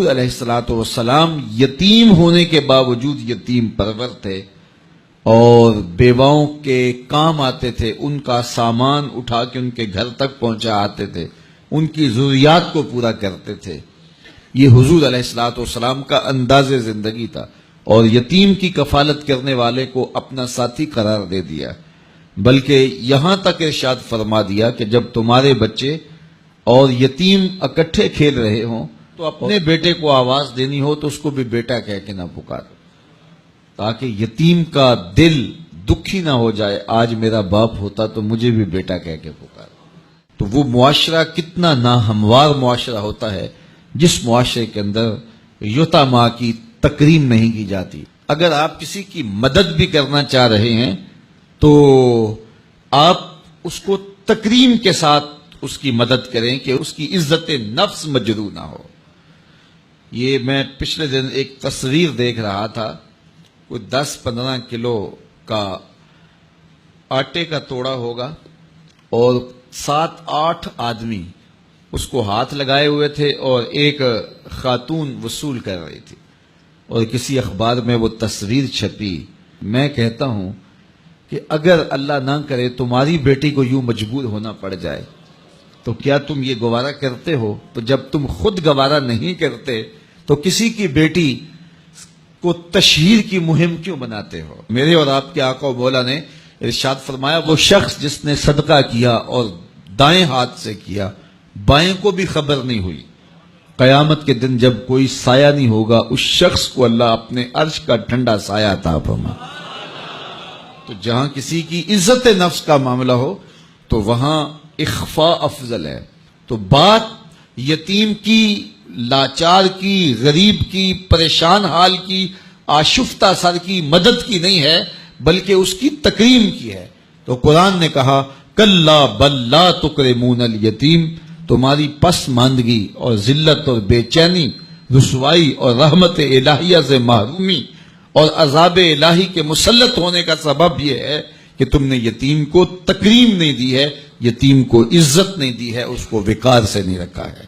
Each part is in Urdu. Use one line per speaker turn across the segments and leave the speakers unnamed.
حضور علیہ الصلوۃ والسلام یتیم ہونے کے باوجود یتیم پرور تھے اور بیواؤں کے کام آتے تھے، ان کا سامان اٹھا کے ان کے گھر تک پہنچا آتے تھے، ان کی ضروریات کو پورا کرتے تھے۔ یہ حضور علیہ الصلوۃ والسلام کا انداز زندگی تھا، اور یتیم کی کفالت کرنے والے کو اپنا ساتھی قرار دے دیا، بلکہ یہاں تک ارشاد فرما دیا کہ جب تمہارے بچے اور یتیم اکٹھے کھیل رہے ہوں تو اپنے بیٹے کو آواز دینی ہو تو اس کو بھی بیٹا کہہ کے نہ پکارو، تاکہ یتیم کا دل دکھی نہ ہو جائے، آج میرا باپ ہوتا تو مجھے بھی بیٹا کہہ کے پکارو۔ تو وہ معاشرہ کتنا ناہموار معاشرہ ہوتا ہے جس معاشرے کے اندر یتاما کی تکریم نہیں کی جاتی۔ اگر آپ کسی کی مدد بھی کرنا چاہ رہے ہیں تو آپ اس کو تکریم کے ساتھ اس کی مدد کریں کہ اس کی عزت نفس مجروح نہ ہو۔ یہ میں پچھلے دن ایک تصویر دیکھ رہا تھا، کوئی 10-15 کلو کا آٹے کا توڑا ہوگا اور 7-8 آدمی اس کو ہاتھ لگائے ہوئے تھے اور ایک خاتون وصول کر رہی تھی، اور کسی اخبار میں وہ تصویر چھپی۔ میں کہتا ہوں کہ اگر اللہ نہ کرے تمہاری بیٹی کو یوں مجبور ہونا پڑ جائے تو کیا تم یہ گوارا کرتے ہو؟ تو جب تم خود گوارا نہیں کرتے تو کسی کی بیٹی کو تشہیر کی مہم کیوں بناتے ہو؟ میرے اور آپ کے آقا و مولا نے ارشاد فرمایا، وہ شخص جس نے صدقہ کیا اور دائیں ہاتھ سے کیا، بائیں کو بھی خبر نہیں ہوئی، قیامت کے دن جب کوئی سایہ نہیں ہوگا اس شخص کو اللہ اپنے عرش کا ٹھنڈا سایہ عطا فرمائے۔ تو جہاں کسی کی عزت نفس کا معاملہ ہو تو وہاں اخفاء افضل ہے۔ تو بات یتیم کی، لاچار کی، غریب کی، پریشان حال کی، آشفتہ سر کی مدد کی نہیں ہے، بلکہ اس کی تکریم کی ہے۔ تو قرآن نے کہا کلا بل لا تکرمون الیتیم، تمہاری پسماندگی اور ذلت اور بے چینی، رسوائی اور رحمت الہیہ سے محرومی اور عذاب الہی کے مسلط ہونے کا سبب یہ ہے کہ تم نے یتیم کو تکریم نہیں دی ہے، یتیم کو عزت نہیں دی ہے، اس کو وقار سے نہیں رکھا ہے۔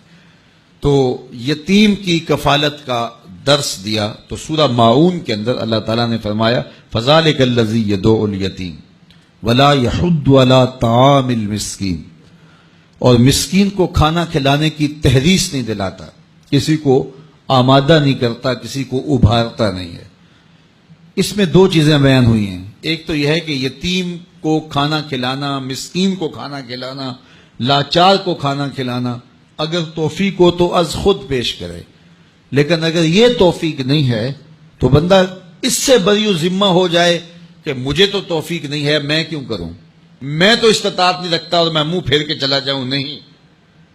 تو یتیم کی کفالت کا درس دیا تو سورہ ماعون کے اندر اللہ تعالیٰ نے فرمایا فَذَلِكَ الَّذِي يَدُعُّ الْيَتِيمَ وَلَا يَحُضُّ عَلَىٰ طَعَامِ الْمِسْكِينِ، اور مسکین کو کھانا کھلانے کی تحریص نہیں دلاتا، کسی کو آمادہ نہیں کرتا، کسی کو ابھارتا نہیں ہے۔ اس میں 2 چیزیں بیان ہوئی ہیں، ایک تو یہ ہے کہ یتیم کو کھانا کھلانا، مسکین کو کھانا کھلانا، لاچار کو کھانا کھلانا، اگر توفیق ہو تو از خود پیش کرے، لیکن اگر یہ توفیق نہیں ہے تو بندہ اس سے بری ذمہ ہو جائے کہ مجھے تو توفیق نہیں ہے، میں کیوں کروں، میں تو استطاعت نہیں رکھتا اور میں منہ پھیر کے چلا جاؤں۔ نہیں،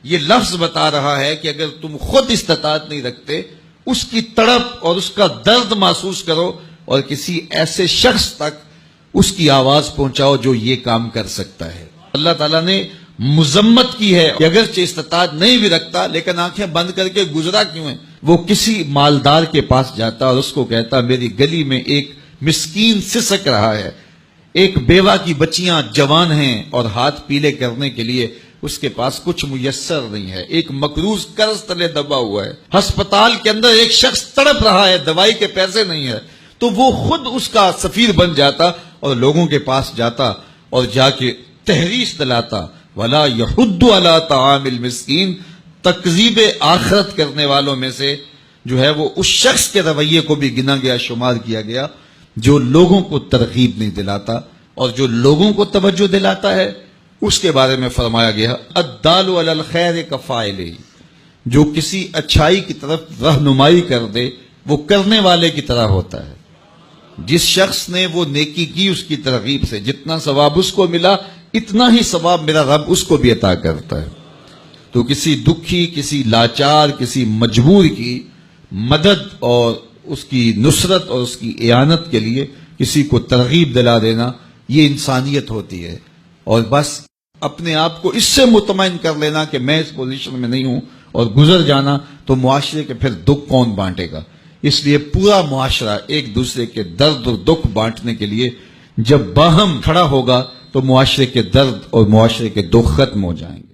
یہ لفظ بتا رہا ہے کہ اگر تم خود استطاعت نہیں رکھتے، اس کی تڑپ اور اس کا درد محسوس کرو اور کسی ایسے شخص تک اس کی آواز پہنچاؤ جو یہ کام کر سکتا ہے۔ اللہ تعالیٰ نے مذمت کی ہے کہ اگرچہ استطاعت نہیں بھی رکھتا لیکن آنکھیں بند کر کے گزرا کیوں ہے؟ وہ کسی مالدار کے پاس جاتا اور اس کو کہتا میری گلی میں ایک مسکین سسک رہا ہے، ایک بیوہ کی بچیاں جوان ہیں اور ہاتھ پیلے کرنے کے لیے اس کے پاس کچھ میسر نہیں ہے، ایک مقروض قرض تلے دبا ہوا ہے، ہسپتال کے اندر ایک شخص تڑپ رہا ہے، دوائی کے پیسے نہیں ہے، تو وہ خود اس کا سفیر بن جاتا اور لوگوں کے پاس جاتا اور جا کے تحریص دلاتا وَلَا يَحُضُّ عَلَىٰ طَعَامِ الْمِسْكِينِ، تکذیب آخرت کرنے والوں میں سے جو ہے وہ اس شخص کے رویے کو بھی گنا گیا، شمار کیا گیا جو لوگوں کو ترغیب نہیں دلاتا، اور جو لوگوں کو توجہ دلاتا ہے اس کے بارے میں فرمایا گیا الدال علی الخیر کفاعلہ، جو کسی اچھائی کی طرف رہنمائی کر دے وہ کرنے والے کی طرح ہوتا ہے۔ جس شخص نے وہ نیکی کی اس کی ترغیب سے جتنا ثواب اس کو ملا اتنا ہی ثواب میرا رب اس کو بھی عطا کرتا ہے۔ تو کسی دکھی، کسی لاچار، کسی مجبور کی مدد اور اس کی نصرت اور اس کی اعانت کے لیے کسی کو ترغیب دلا دینا، یہ انسانیت ہوتی ہے۔ اور بس اپنے آپ کو اس سے مطمئن کر لینا کہ میں اس پوزیشن میں نہیں ہوں اور گزر جانا، تو معاشرے کے پھر دکھ کون بانٹے گا؟ اس لیے پورا معاشرہ ایک دوسرے کے درد اور دکھ بانٹنے کے لیے جب باہم کھڑا ہوگا تو معاشرے کے درد اور معاشرے کے دکھ ختم ہو جائیں گے۔